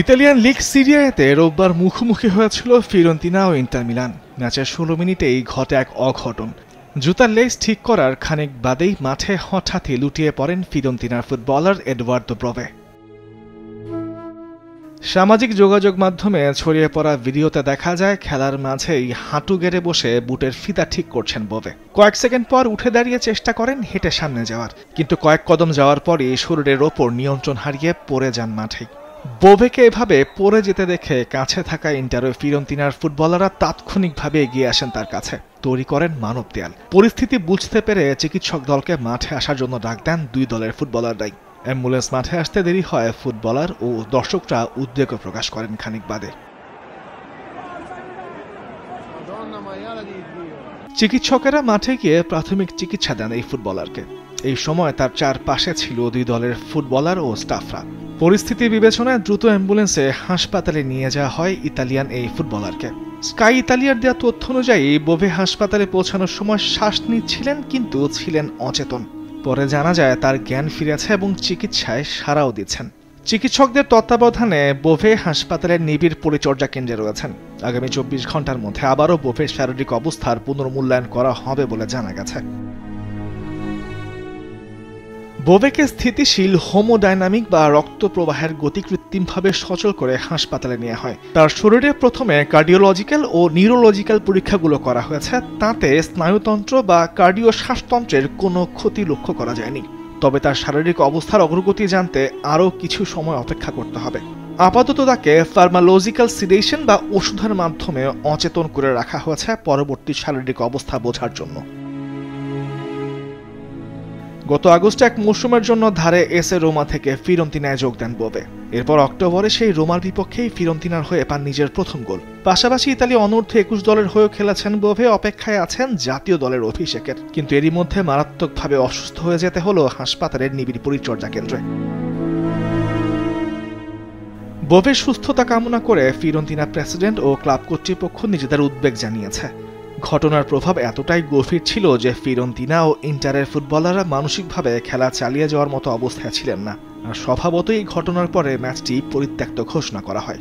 Italian league সিরিয়াতে রোববার মুখোমুখি হয়েছিল ফিওরেন্তিনা ও ইন্টার মিলান। ম্যাচের ১৬ মিনিটেই ঘটে এক অঘটন। জুতার লেজ ঠিক করার খানিক বাদেই মাঠে হঠাৎই লুটিয়ে পড়েন ফিওরেন্তিনার ফুটবলার এডওয়ার্দো ব্রোভে। সামাজিক যোগাযোগ মাধ্যমে ছড়িয়ে পড়া ভিডিওতে দেখা যায় খেলার মাঝেই হাঁটু গেড়ে বসে বুটের ফিতা ঠিক করছেন ব্রোভে। কয়েক সেকেন্ড পর উঠে দাঁড়িয়ে চেষ্টা করেন হেঁটে সামনে যাওয়ার, কিন্তু কয়েক কদম যাওয়ার পরই শরীরের ওপর নিয়ন্ত্রণ হারিয়ে পড়ে যান মাঠে। ব্রোভেকে এভাবে পড়ে যেতে দেখে কাছে থাকা ইন্টার ও ফিওরেন্তিনার ফুটবলাররা তাৎক্ষণিকভাবে এগিয়ে আসেন তার কাছে, তৈরি করেন মানব দেয়াল। পরিস্থিতি বুঝতে পেরে চিকিৎসক দলকে মাঠে আসার জন্য ডাক দেন দুই দলের ফুটবলাররাই। অ্যাম্বুলেন্স মাঠে আসতে দেরি হয়, ফুটবলার ও দর্শকরা উদ্বেগও প্রকাশ করেন খানিক বাদে। চিকিৎসকেরা মাঠে গিয়ে প্রাথমিক চিকিৎসা দেন এই ফুটবলারকে। এই সময় তার চারপাশে ছিল দুই দলের ফুটবলার ও স্টাফরা। পরিস্থিতি বিবেচনায় দ্রুত অ্যাম্বুলেন্সে হাসপাতালে নিয়ে যাওয়া হয় ইতালিয়ান এই ফুটবলারকে। স্কাই ইতালিয়ার দেওয়া তথ্য অনুযায়ী ব্রোভে হাসপাতালে পৌঁছানোর সময় শ্বাস নিচ্ছিলেন, কিন্তু ছিলেন অচেতন। পরে জানা যায় তার জ্ঞান ফিরেছে এবং চিকিৎসায় সাড়াও দিচ্ছেন। চিকিৎসকদের তত্ত্বাবধানে ব্রোভে হাসপাতালের নিবিড় পরিচর্যা কেন্দ্রে রয়েছেন। আগামী ২৪ ঘন্টার মধ্যে আবারও ব্রোভের শারীরিক অবস্থার পুনর্মূল্যায়ন করা হবে বলে জানা গেছে। ব্রোভেকে স্থিতিশীল হোমোডাইনামিক বা রক্ত প্রবাহের গতি কৃত্রিমভাবে সচল করে হাসপাতালে নেওয়া হয়। তার শরীরে প্রথমে কার্ডিওলজিক্যাল ও নিউরোলজিক্যাল পরীক্ষাগুলো করা হয়েছে। তাতে স্নায়ুতন্ত্র বা কার্ডিও শ্বাসতন্ত্রের কোনো ক্ষতি লক্ষ্য করা যায়নি। তবে তার শারীরিক অবস্থার অগ্রগতি জানতে আরও কিছু সময় অপেক্ষা করতে হবে। আপাতত তাকে ফার্মালজিক্যাল সিডেশন বা ওষুধের মাধ্যমে অচেতন করে রাখা হয়েছে পরবর্তী শারীরিক অবস্থা বোঝার জন্য। গত আগস্টে এক মৌসুমের জন্য ধারে এসে রোমা থেকে ফিওরেন্তিনায় যোগ দেন ব্রোভে। এরপর অক্টোবরে সেই রোমার বিপক্ষেই ফিওরেন্তিনার হয়ে পান নিজের প্রথম গোল। পাশাপাশি ইতালি অনূর্ধ্ব ২১ দলের হয়েও খেলেছেন ব্রোভে। অপেক্ষায় আছেন জাতীয় দলের অভিষেকের, কিন্তু এরই মধ্যে মারাত্মকভাবে অসুস্থ হয়ে যেতে হলো হাসপাতালের নিবিড় পরিচর্যা কেন্দ্রে। ব্রোভের সুস্থতা কামনা করে ফিওরেন্তিনা প্রেসিডেন্ট ও ক্লাব কর্তৃপক্ষ নিজেদের উদ্বেগ জানিয়েছে। ঘটনার প্রভাব এতটাই গভীর ছিল যে ফিওরেন্তিনা ও ইন্টারের ফুটবলাররা মানসিকভাবে খেলা চালিয়ে যাওয়ার মতো অবস্থায় ছিলেন না, আর স্বভাবতই এই ঘটনার পরে ম্যাচটি পরিত্যক্ত ঘোষণা করা হয়।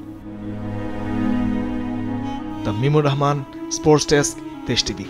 তামিমুর রহমান, স্পোর্টস ডেস্ক, দেশ টিভি।